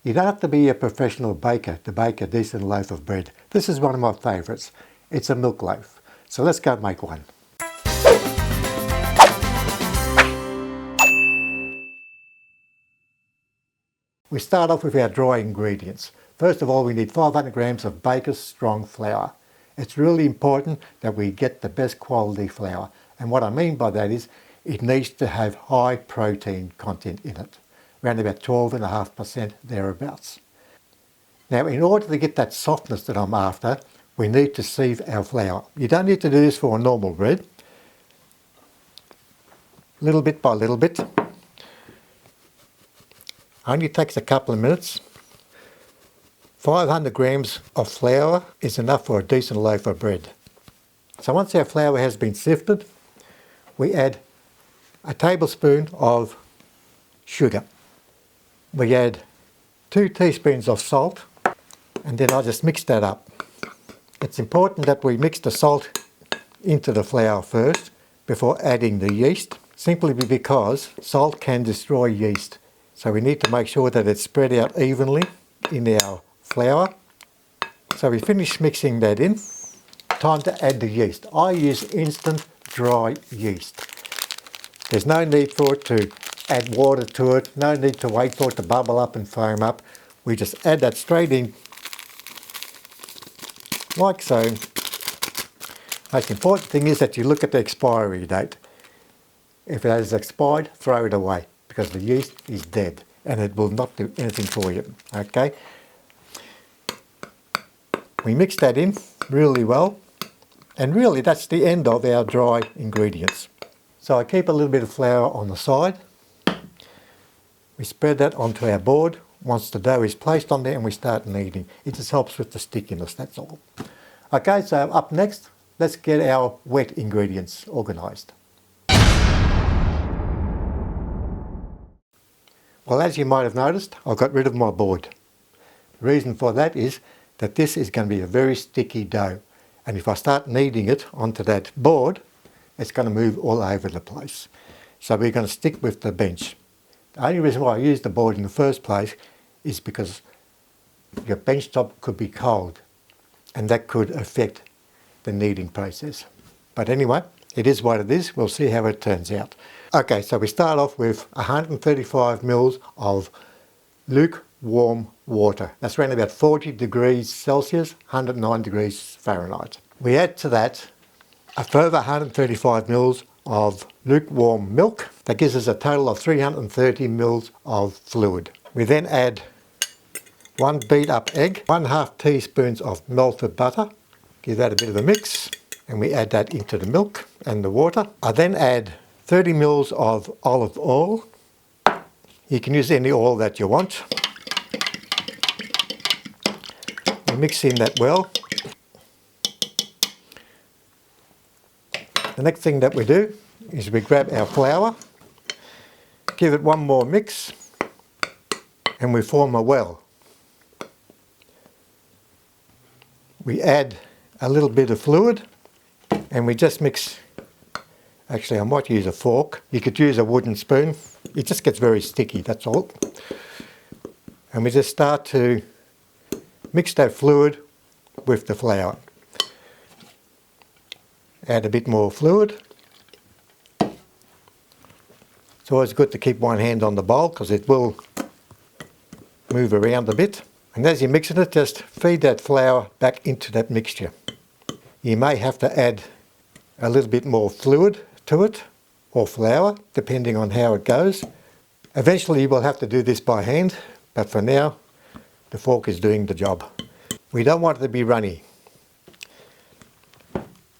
You don't have to be a professional baker to bake a decent loaf of bread. This is one of my favourites. It's a milk loaf. So let's go make one. We start off with our dry ingredients. First of all, we need 500 grams of baker's strong flour. It's really important that we get the best quality flour. And what I mean by that is it needs to have high protein content in it, around about 12.5% thereabouts. Now, in order to get that softness that I'm after, we need to sieve our flour. You don't need to do this for a normal bread. Little bit by little bit. Only takes a couple of minutes. 500 grams of flour is enough for a decent loaf of bread. So once our flour has been sifted, we add a tablespoon of sugar. We add 2 teaspoons of salt, and then I just mix that up. It's important that we mix the salt into the flour first before adding the yeast, simply because salt can destroy yeast. So we need to make sure that it's spread out evenly in our flour. So we finish mixing that in. Time to add the yeast. I use instant dry yeast. There's no need for it to add water to it, no need to wait for it to bubble up and foam up. We just add that straight in, like so. Most important thing is that you look at the expiry date. If it has expired, throw it away, because the yeast is dead and it will not do anything for you. Okay? We mix that in really well, and really that's the end of our dry ingredients. So I keep a little bit of flour on the side. We spread that onto our board once the dough is placed on there, and we start kneading. It just helps with the stickiness, that's all. Okay, so up next, let's get our wet ingredients organised. Well, as you might have noticed, I got rid of my board. The reason for that is that this is going to be a very sticky dough, and if I start kneading it onto that board, it's going to move all over the place. So we're going to stick with the bench. The only reason why I use the board in the first place is because your bench top could be cold, and that could affect the kneading process. But anyway, it is what it is. We'll see how it turns out. Okay, so we start off with 135 mils of lukewarm water. That's around about 40 degrees Celsius, 109 degrees Fahrenheit. We add to that a further 135 mils of lukewarm milk. That gives us a total of 330 mils of fluid. We then add 1 beat up egg, 1/2 teaspoons of melted butter. Give that a bit of a mix, and we add that into the milk and the water. I then add 30 mils of olive oil. You can use any oil that you want. We mix in that well. The next thing that we do is we grab our flour, give it one more mix, and we form a well. We add a little bit of fluid, and we just mix. Actually, I might use a fork. You could use a wooden spoon. It just gets very sticky, that's all. And we just start to mix that fluid with the flour. Add a bit more fluid. It's always good to keep one hand on the bowl because it will move around a bit. And as you're mixing it, just feed that flour back into that mixture. You may have to add a little bit more fluid to it, or flour, depending on how it goes. Eventually you will have to do this by hand, but for now the fork is doing the job. We don't want it to be runny.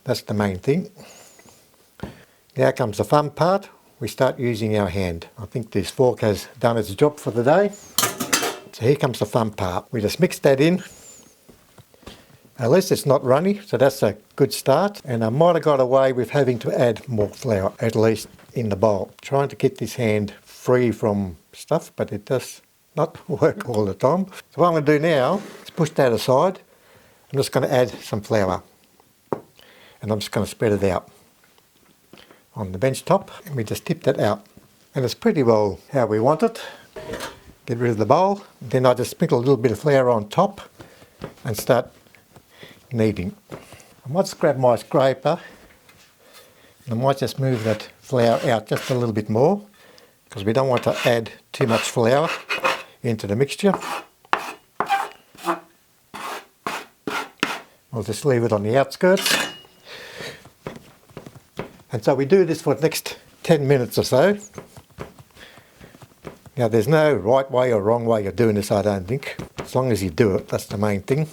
That's the main thing. Now comes the fun part. We start using our hand. I think this fork has done its job for the day. So here comes the fun part. We just mix that in. At least it's not runny, so that's a good start. And I might have got away with having to add more flour, at least in the bowl. Trying to get this hand free from stuff, but it does not work all the time. So what I'm going to do now is push that aside. I'm just going to add some flour. And I'm just going to spread it out on the bench top. And we just tip that out. And it's pretty well how we want it. Get rid of the bowl. Then I just sprinkle a little bit of flour on top and start kneading. I might just grab my scraper and I might just move that flour out just a little bit more because we don't want to add too much flour into the mixture. I'll just leave it on the outskirts. And so we do this for the next 10 minutes or so. Now there's no right way or wrong way of doing this, I don't think. As long as you do it, that's the main thing.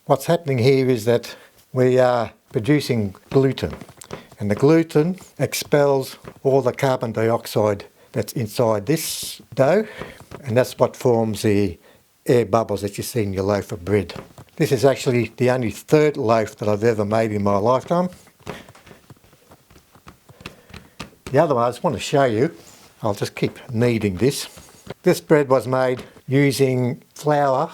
What's happening here is that we are producing gluten. And the gluten expels all the carbon dioxide that's inside this dough. And that's what forms the air bubbles that you see in your loaf of bread. This is actually the only third loaf that I've ever made in my lifetime. The other one I just want to show you, I'll just keep kneading this. This bread was made using flour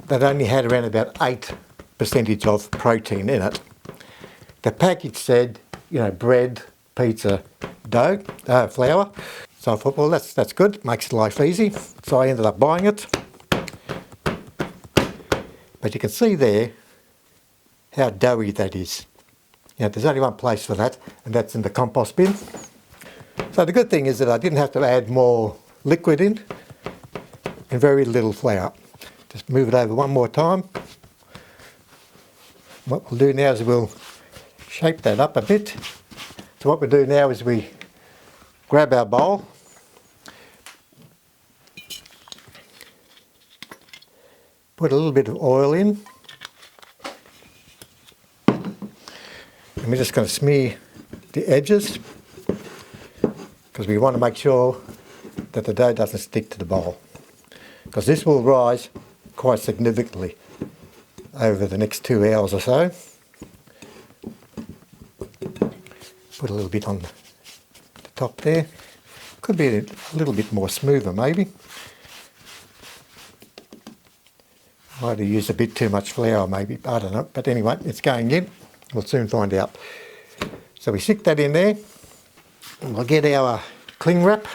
that only had around about 8% of protein in it. The package said, you know, bread, pizza, dough, flour. So I thought, well, that's good, makes life easy. So I ended up buying it. But you can see there how doughy that is. Now, there's only one place for that, and that's in the compost bin. So the good thing is that I didn't have to add more liquid in and very little flour. Just move it over one more time. What we'll do now is we'll shape that up a bit. So what we do now is we grab our bowl, put a little bit of oil in, and we're just going to smear the edges because we want to make sure that the dough doesn't stick to the bowl, because this will rise quite significantly over the next 2 hours or so. Put a little bit on the top there. Could be a little bit more smoother maybe. Might have used a bit too much flour maybe, I don't know. But anyway, it's going in. We'll soon find out. So we stick that in there. And we'll get our cling wrap.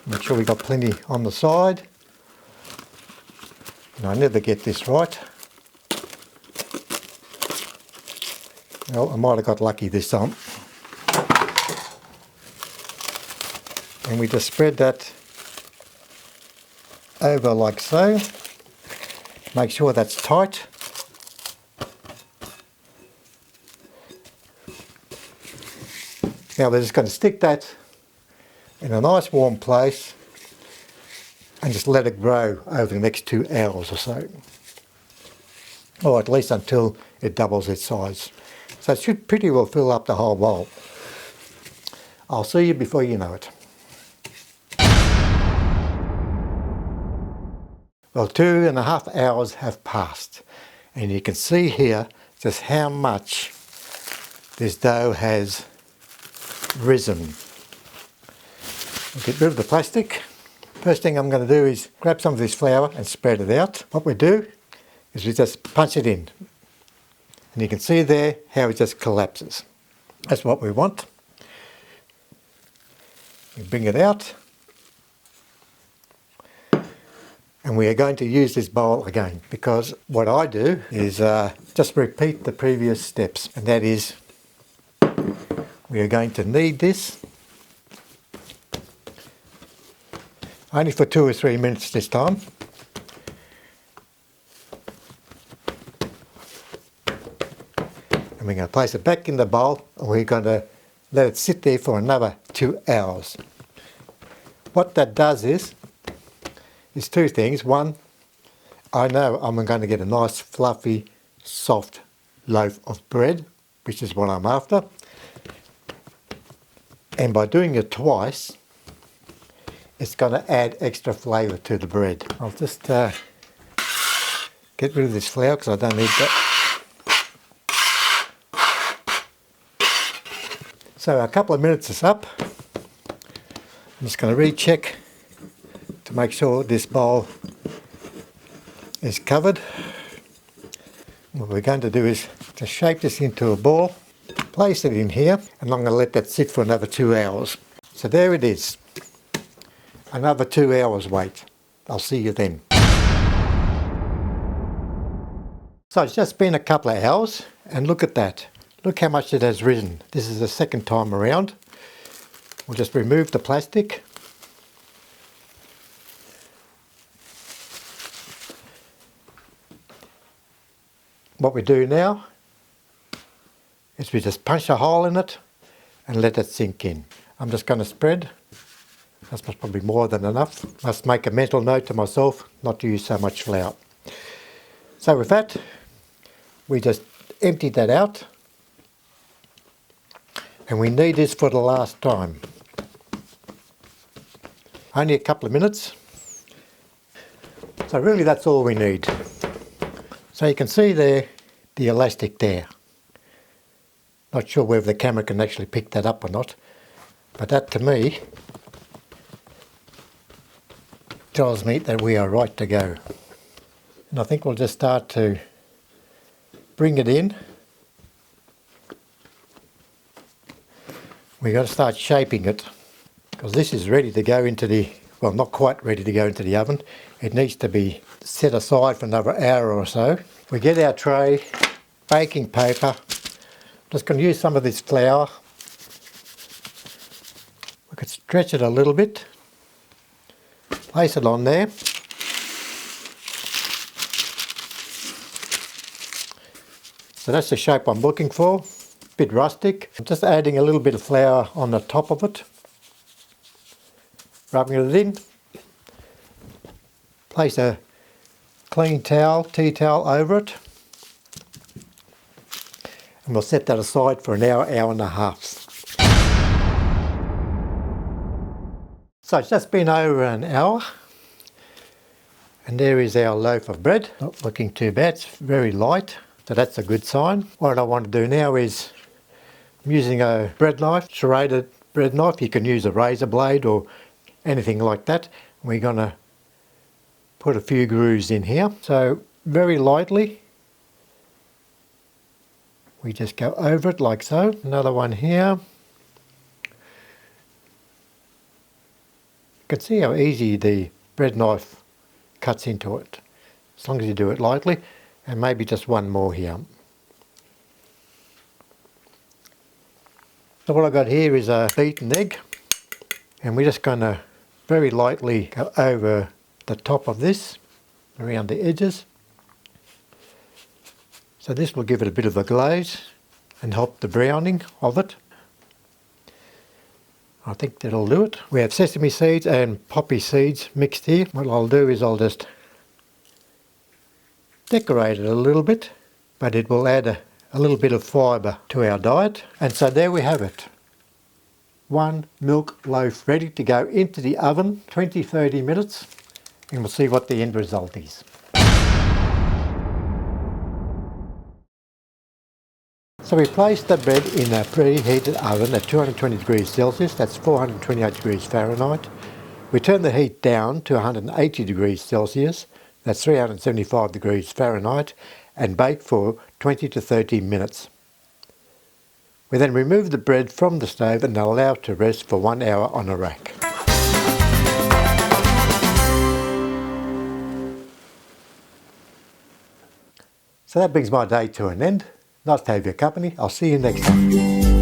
Make sure we got plenty on the side. And I never get this right. Well, I might have got lucky this time. And we just spread that over like so. Make sure that's tight. Now we're just going to stick that in a nice warm place and just let it grow over the next 2 hours or so. Or at least until it doubles its size. So it should pretty well fill up the whole bowl. I'll see you before you know it. Well, 2.5 hours have passed, and you can see here just how much this dough has risen. I'll get rid of the plastic. First thing I'm going to do is grab some of this flour and spread it out. What we do is we just punch it in, and you can see there how it just collapses. That's what we want. We bring it out. And we are going to use this bowl again, because what I do is just repeat the previous steps, and that is we are going to knead this only for 2 or 3 minutes this time. And we're going to place it back in the bowl, and we're going to let it sit there for another 2 hours. What that does is 2 things. One, I know I'm going to get a nice fluffy, soft loaf of bread, which is what I'm after. And by doing it twice, it's going to add extra flavour to the bread. I'll just get rid of this flour because I don't need that. So a couple of minutes is up. I'm just going to recheck to make sure this bowl is covered. What we're going to do is to shape this into a ball. place it in here and I'm going to let that sit for another 2 hours. So there it is. Another 2 hours wait. I'll see you then. So it's just been a couple of hours and look at that. Look how much it has risen. This is the second time around. We'll just remove the plastic. What we do now is we just punch a hole in it and let it sink in. I'm just going to spread. That's probably more than enough. Must make a mental note to myself not to use so much flour. So with that, we just empty that out. And we knead this for the last time. Only a couple of minutes. So really that's all we need. So you can see there, the elastic there. Not sure whether the camera can actually pick that up or not, but that to me tells me that we are right to go. And I think we'll just start to bring it in. We've got to start shaping it because this is ready to go into the, well, not quite ready to go into the oven. It needs to be set aside for another hour or so. We get our tray, baking paper. I'm just going to use some of this flour. We could stretch it a little bit. Place it on there. So that's the shape I'm looking for. Bit rustic. I'm just adding a little bit of flour on the top of it. Rubbing it in. Place a clean towel, tea towel over it. And we'll set that aside for an hour, hour and a half. So it's just been over an hour. And there is our loaf of bread. Not looking too bad, it's very light. So that's a good sign. What I want to do now is, I'm using a bread knife, serrated bread knife. You can use a razor blade or anything like that. We're going to put a few grooves in here. So very lightly, we just go over it like so. Another one here. You can see how easy the bread knife cuts into it, as long as you do it lightly. And maybe just one more here. So what I've got here is a beaten egg, and we're just going to very lightly go over the top of this, around the edges. So this will give it a bit of a glaze and help the browning of it. I think that'll do it. We have sesame seeds and poppy seeds mixed here. What I'll do is I'll just decorate it a little bit, but it will add a little bit of fibre to our diet. And so there we have it. One milk loaf ready to go into the oven, 20-30 minutes, and we'll see what the end result is. So we placed the bread in a preheated oven at 220 degrees Celsius, that's 428 degrees Fahrenheit. We turn the heat down to 180 degrees Celsius, that's 375 degrees Fahrenheit, and bake for 20 to 30 minutes. We then remove the bread from the stove and allow it to rest for 1 hour on a rack. So that brings my day to an end. Nice to have your company. I'll see you next time.